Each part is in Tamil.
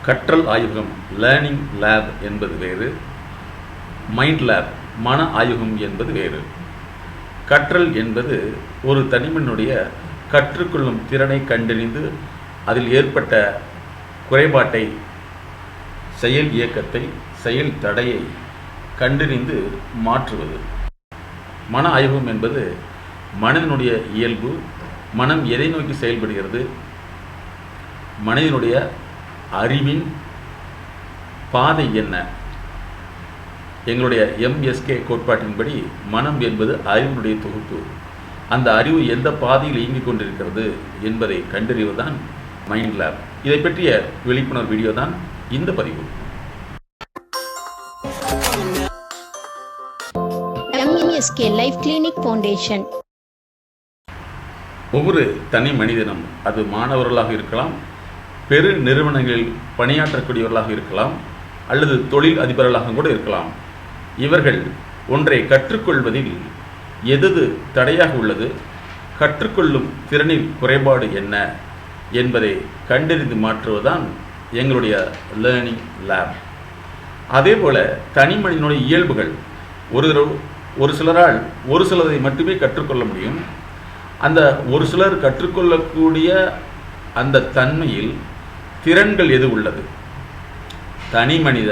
கற்றல் ஆய்வகம் லேர்னிங் லேப் என்பது வேறு, மைண்ட் லேப் மன ஆய்வகம் என்பது வேறு. கற்றல் என்பது ஒரு தனிமனுடைய கற்றுக்கொள்ளும் திறனை கண்டறிந்து அதில் ஏற்பட்ட குறைபாட்டை, செயல் இயக்கத்தை, செயல் தடையை கண்டறிந்து மாற்றுவது. மன ஆய்வகம் என்பது மனதினுடைய இயல்பு, மனம் எதை நோக்கி செயல்படுகிறது, மனதினுடைய அறிவின் பாதை என்ன. எங்களுடைய எம்எஸ்கே கோட்பாட்டின்படி மனம் என்பது அறிவினுடைய தொகுப்பு. அந்த அறிவு எந்த பாதையில் இயங்கிக் கொண்டிருக்கிறது என்பதை கண்டறிவதுதான் மைண்ட் லேப். இதை பற்றிய விழிப்புணர்வு வீடியோ தான் இந்த பதிவு. MSK life clinic foundation. ஒவ்வொரு தனி மனிதனும், அது மாணவர்களாக இருக்கலாம், பெரு நிறுவனங்களில் பணியாற்றக்கூடியவர்களாக இருக்கலாம், அல்லது தொழில் அதிபர்களாக கூட இருக்கலாம். இவர்கள் ஒன்றை கற்றுக்கொள்வதில் எது தடையாக உள்ளது, கற்றுக்கொள்ளும் திறனில் குறைபாடு என்ன என்பதை கண்டறிந்து மாற்றுவதுதான் எங்களுடைய லேர்னிங் லேப். அதே போல் தனி மனிதனுடைய இயல்புகள், ஒரு சிலரால் ஒரு சிலரை மட்டுமே கற்றுக்கொள்ள முடியும். அந்த ஒரு சிலர் கற்றுக்கொள்ளக்கூடிய அந்த தன்மையில் திறன்கள் எது உள்ளது, தனி மனித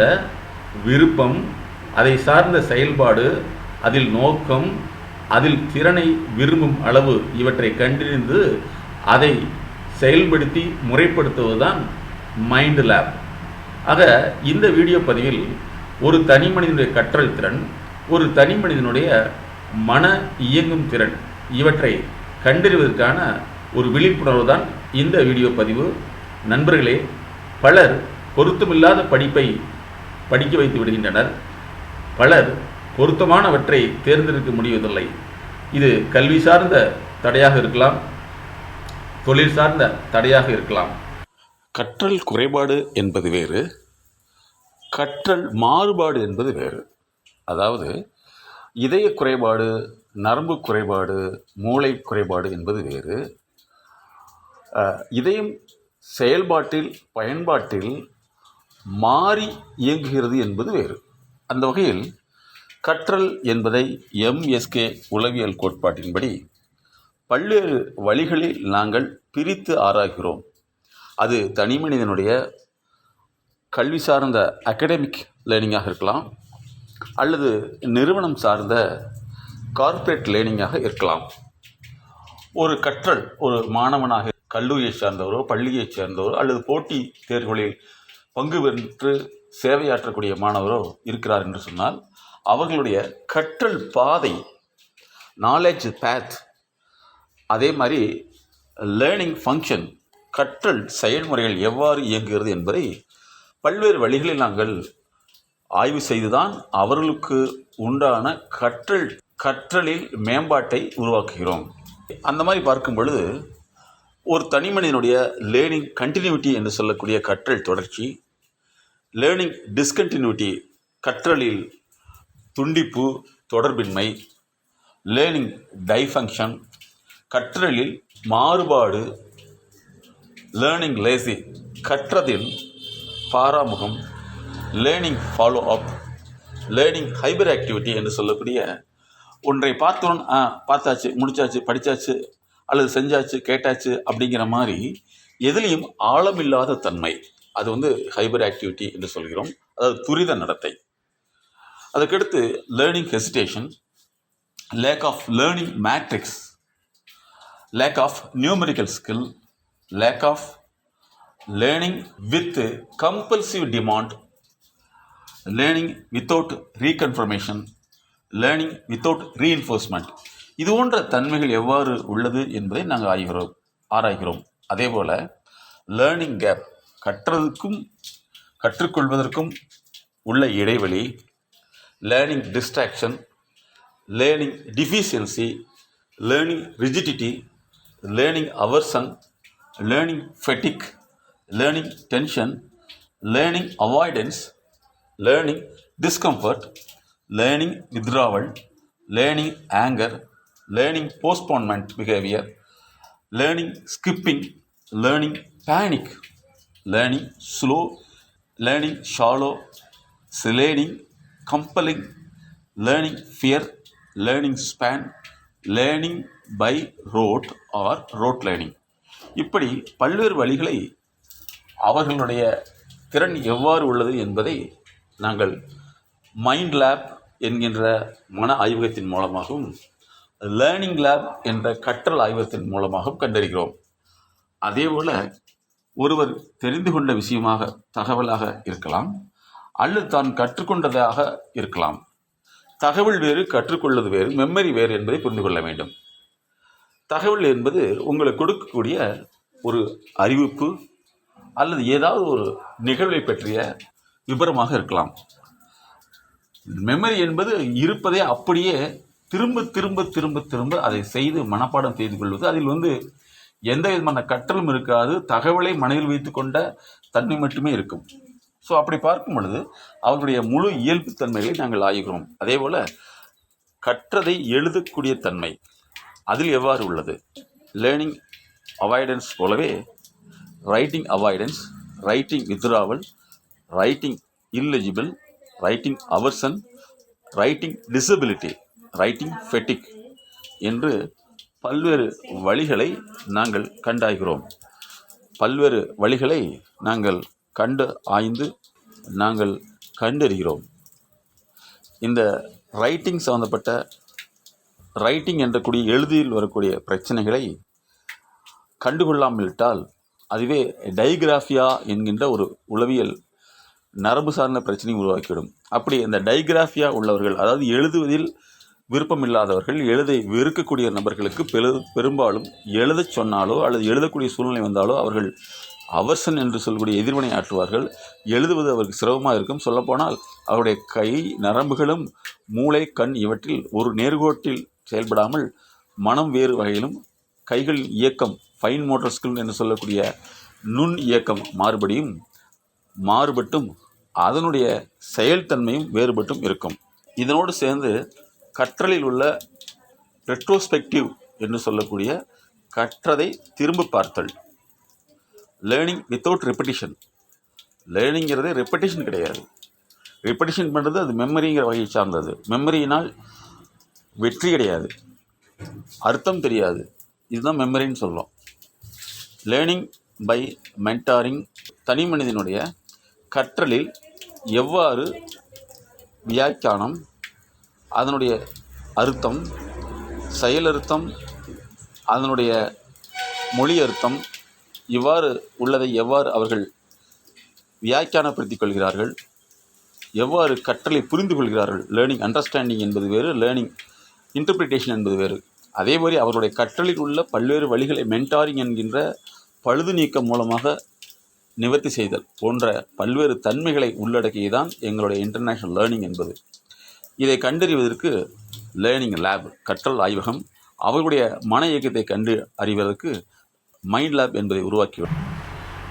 விருப்பம், அதை சார்ந்த செயல்பாடு, அதில் நோக்கம், அதில் திறனை விரும்பும் அளவு, இவற்றை கண்டறிந்து அதை செயல்படுத்தி முறைப்படுத்துவதுதான் மைண்ட் லேப். ஆக இந்த வீடியோ பதிவில் ஒரு தனி மனிதனுடைய கற்றல் திறன், ஒரு தனி மனிதனுடைய மன இயங்கும் திறன், இவற்றை கண்டறிவதற்கான ஒரு விழிப்புணர்வு தான் இந்த வீடியோ பதிவு. நண்பர்களே, பலர் பொருத்தமில்லாத படிப்பை படிக்க வைத்து விடுகின்றனர். பலர் பொருத்தமானவற்றை தேர்ந்தெடுக்க முடிவதில்லை. இது கல்வி சார்ந்த தடையாக இருக்கலாம், தொழில் சார்ந்த தடையாக இருக்கலாம். கற்றல் குறைபாடு என்பது வேறு, கற்றல் மாறுபாடு என்பது வேறு. அதாவது இதய குறைபாடு, நரம்பு குறைபாடு, மூளை குறைபாடு என்பது வேறு. இதயம் செயல்பாட்டில், பயன்பாட்டில் மாறி இயங்குகிறது என்பது வேறு. அந்த வகையில் கற்றல் என்பதை எம்எஸ்கே உளவியல் கோட்பாட்டின்படி பல்வேறு வழிகளில் நாங்கள் பிரித்து ஆராய்கிறோம். அது தனி மனிதனுடைய கல்வி சார்ந்த அகடமிக் லேர்னிங்காக இருக்கலாம், அல்லது நிறுவனம் சார்ந்த கார்ப்பரேட் லேர்னிங்காக இருக்கலாம். ஒரு கற்றல் ஒரு மாணவனாக கல்லூரியை சார்ந்தவரோ, பள்ளியை சேர்ந்தவரோ, அல்லது போட்டி தேர்வுகளில் பங்கு பெற்று சேவையாற்றக்கூடிய மாணவரோ இருக்கிறார் என்று சொன்னால், அவர்களுடைய கற்றல் பாதை, நாலேஜ் பேத், அதே மாதிரி லேர்னிங் ஃபங்க்ஷன், கற்றல் செயல்முறைகள் எவ்வாறு இயங்குகிறது என்பதை பல்வேறு வழிகளில் நாங்கள் ஆய்வு செய்துதான் அவர்களுக்கு உண்டான கற்றலில் மேம்பாட்டை உருவாக்குகிறோம். அந்த மாதிரி பார்க்கும் பொழுது ஒரு தனி மனிதனுடைய லேர்னிங் கண்டினியூட்டி என்று சொல்லக்கூடிய கற்றல் தொடர்ச்சி, லேர்னிங் டிஸ்கண்டினியூட்டி கற்றலில் துண்டிப்பு, தொடர்பின்மை, லேர்னிங் டைஃபங்க்ஷன் கற்றலில் மாறுபாடு, லேர்னிங் லேசி கற்றதில் பாராமுகம், learning follow up, learning hyperactivity என்று சொல்லக்கூடிய ஒன்றை பார்த்தோன்னு பார்த்தாச்சு, முடிச்சாச்சு, படித்தாச்சு, அல்லது செஞ்சாச்சு, கேட்டாச்சு அப்படிங்கிற மாதிரி எதுலேயும் ஆழமில்லாத தன்மை, அது ஹைபர் ஆக்டிவிட்டி என்று சொல்கிறோம். அதாவது துரித நடத்தை. அதுக்கடுத்து learning hesitation, lack of learning matrix, lack of numerical skill, lack of learning with compulsive demand, learning without reconfirmation, learning without reinforcement. இது போன்ற தன்மைகள் எவ்வாறு உள்ளது என்பதை நாங்கள் ஆராய்கிறோம். அதே போல் லேர்னிங் கேப், கற்றதுக்கும் கற்றுக்கொள்வதற்கும் உள்ள இடைவெளி, learning distraction, learning deficiency, learning rigidity, learning aversion, learning fatigue, learning tension, learning avoidance, learning discomfort, learning withdrawal, learning anger, learning postponement behaviour, learning skipping, learning panic, learning slow learning shallow, learning gambling, learning fear, learning span, learning by rote or rote learning. இப்படி பல்வேறு வழிகளை அவர்களுடைய திறன் எவ்வாறு உள்ளது என்பதை நாங்கள் மைண்ட் லேப் என்கின்ற மன ஆய்வகத்தின் மூலமாகவும் லேர்னிங் லேப் என்ற கற்றல் ஆய்வகத்தின் மூலமாகவும் கண்டறிகிறோம். அதேபோல் ஒருவர் தெரிந்து கொண்ட விஷயமாக தகவலாக இருக்கலாம், அல்லது தான் கற்றுக்கொண்டதாக இருக்கலாம். தகவல் வேறு, கற்றுக்கொள்வது வேறு, மெமரி வேறு என்பதை புரிந்து கொள்ள வேண்டும். தகவல் என்பது உங்களுக்கு கொடுக்கக்கூடிய ஒரு அறிவிப்பு அல்லது ஏதாவது ஒரு நிகழ்வை பற்றிய விபரமாக இருக்கலாம். மெமரி என்பது இருப்பதை அப்படியே திரும்ப திரும்ப திரும்ப திரும்ப அதை செய்து மனப்பாடம் செய்து கொள்வது. அதில் எந்த விதமான கற்றலும் இருக்காது, தகவலை மனதில் வைத்து கொண்ட தன்மை மட்டுமே இருக்கும். ஸோ அப்படி பார்க்கும் பொழுது அவர்களுடைய முழு இயல்பு தன்மைகளை நாங்கள் ஆய்கிறோம். அதே போல் கற்றதை எழுதக்கூடிய தன்மை அதில் எவ்வாறு உள்ளது? லேர்னிங் அவாய்டன்ஸ் போலவே writing avoidance, writing withdrawal, writing illegible, writing aversion, writing disability, writing fatigue என்று பல்வேறு வழிகளை நாங்கள் கண்டாய்கிறோம். பல்வேறு வழிகளை நாங்கள் கண்டு ஆய்ந்து நாங்கள் கண்டறிகிறோம். இந்த ரைட்டிங் சம்பந்தப்பட்ட ரைட்டிங் என்ற எழுதியில் வரக்கூடிய பிரச்சனைகளை கண்டுகொள்ளாமல் விட்டால் அதுவே டைகிராஃபியா என்கின்ற ஒரு உளவியல் நரம்பு சார்ந்த பிரச்சனை உருவாக்கிவிடும். அப்படி அந்த டைகிராஃபியா உள்ளவர்கள், அதாவது எழுதுவதில் விருப்பம் இல்லாதவர்கள், எழுதை வெறுக்கக்கூடிய நபர்களுக்கு பெரும்பாலும் எழுதச் சொன்னாலோ அல்லது எழுதக்கூடிய சூழ்நிலை வந்தாலோ அவர்கள் அவர்சன் என்று சொல்லக்கூடிய எதிர்வினை ஆற்றுவார்கள். எழுதுவது அவருக்கு சிரமமாக இருக்கும். சொல்லப்போனால் அவருடைய கை நரம்புகளும் மூளை, கண் இவற்றில் ஒரு நேர்கோட்டில் செயல்படாமல் மனம் வேறு வகையிலும், கைகளின் இயக்கம் ஃபைன் மோட்டார் ஸ்கில் என்று சொல்லக்கூடிய நுண் இயக்கம் மாறுபட்டும் அதனுடைய செயல்தன்மையும் வேறுபட்டும் இருக்கும். இதனோடு சேர்ந்து கற்றலில் உள்ள ரெட்ரோஸ்பெக்டிவ் என்று சொல்லக்கூடிய கற்றதை திரும்ப பார்த்தல், லேர்னிங் வித்தவுட் ரெப்படிஷன். லேர்னிங்கிறது ரெப்படிஷன் கிடையாது. ரெப்படிஷன் பண்ணுறது அது மெமரிங்கிற வகையை சார்ந்தது. மெமரியினால் வெற்றி கிடையாது, அர்த்தம் தெரியாது. இதுதான் மெமரின்னு சொல்லும். லேர்னிங் பை மென்டாரிங், தனி மனிதனுடைய கற்றலில் எவ்வாறு வியாக்கியானம், அதனுடைய அர்த்தம், செயலர்த்தம், அதனுடைய மொழி அர்த்தம் இவ்வாறு உள்ளதை எவ்வாறு அவர்கள் வியாக்கியானப்படுத்திக் கொள்கிறார்கள், எவ்வாறு கற்றலை புரிந்து கொள்கிறார்கள். லேர்னிங் அண்டர்ஸ்டாண்டிங் என்பது வேறு, லேர்னிங் இன்டர்பிரிட்டேஷன் என்பது வேறு. அதேமாதிரி அவருடைய கற்றலில் உள்ள பல்வேறு வழிகளை மென்டாரிங் என்கின்ற பழுது நீக்கம் மூலமாக நிவர்த்தி செய்தல் போன்ற பல்வேறு தன்மைகளை உள்ளடக்கியதான் எங்களுடைய இன்டர்நேஷ்னல் லேர்னிங் என்பது. இதை கண்டறிவதற்கு லேர்னிங் லேப், கற்றல் ஆய்வகம், அவர்களுடைய மன இயக்கத்தை கண்டு அறிவதற்கு மைண்ட் லேப் என்பதை உருவாக்கியுள்ளோம்.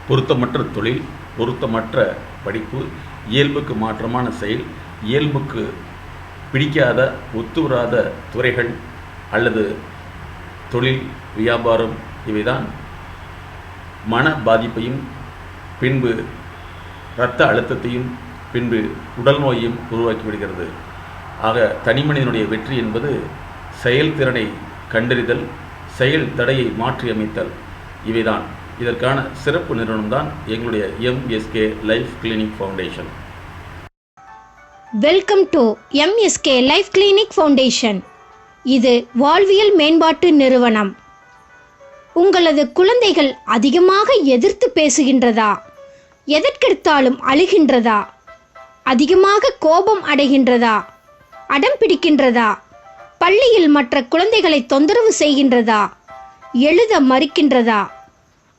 பொருத்தமற்ற தொழில், பொருத்தமற்ற படிப்பு, இயல்புக்கு மாற்றமான செயல், இயல்புக்கு பிடிக்காத ஒத்துவராத துறைகள் அல்லது தொழில், வியாபாரம் இவைதான் மன பாதிப்பையும் பின்பு இரத்த அழுத்தத்தையும் பின்பு உடல் நோயையும் உருவாக்கிவிடுகிறது. ஆக தனிமனிதனுடைய வெற்றி என்பது செயல்திறனை கண்டறிதல், செயல் தடையை மாற்றியமைத்தல் இவைதான். இதற்கான சிறப்பு நிறுவனம்தான் எங்களுடைய MSK life clinic foundation. Welcome to MSK life clinic foundation. இது வாழ்வியல் மேம்பாட்டு நிறுவனம். உங்களது குழந்தைகள் அதிகமாக எதிர்த்து பேசுகின்றதா? எதற்கெடுத்தாலும் அழுகின்றதா? அதிகமாக கோபம் அடைகின்றதா? அடம் பிடிக்கின்றதா? பள்ளியில் மற்ற குழந்தைகளை தொந்தரவு செய்கின்றதா? எழுத மறுக்கின்றதா?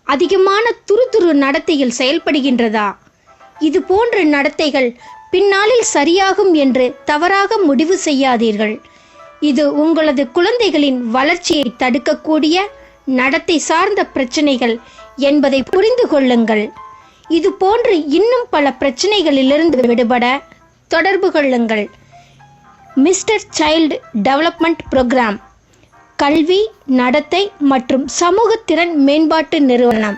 அதிகமான துருதுரு நடத்தையில் செயல்படுகின்றதா? இது போன்ற நடத்தைகள் பின்னாளில் சரியாகும் என்று தவறாக முடிவு செய்யாதீர்கள். இது உங்களது குழந்தைகளின் வளர்ச்சியை தடுக்கக்கூடிய நடத்தை சார்ந்த பிரச்சனைகள் என்பதை புரிந்து கொள்ளுங்கள். இது போன்று இன்னும் பல பிரச்சனைகளிலிருந்து விடுபட தொடர்பு கொள்ளுங்கள். மிஸ்டர் சைல்டு டெவலப்மெண்ட் புரோகிராம், கல்வி, நடத்தை மற்றும் சமூக திறன் மேம்பாட்டு நிறுவனம்.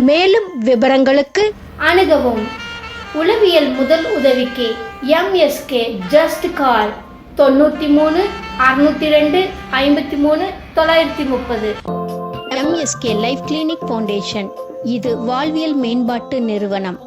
மேலும் விவரங்களுக்கு அணுகவும் உளவியல் முதல் உதவிக்கு MSK just call 93 602 53 930. MSK life clinic foundation இது வாழ்வியல் மேம்பாட்டு நிறுவனம்.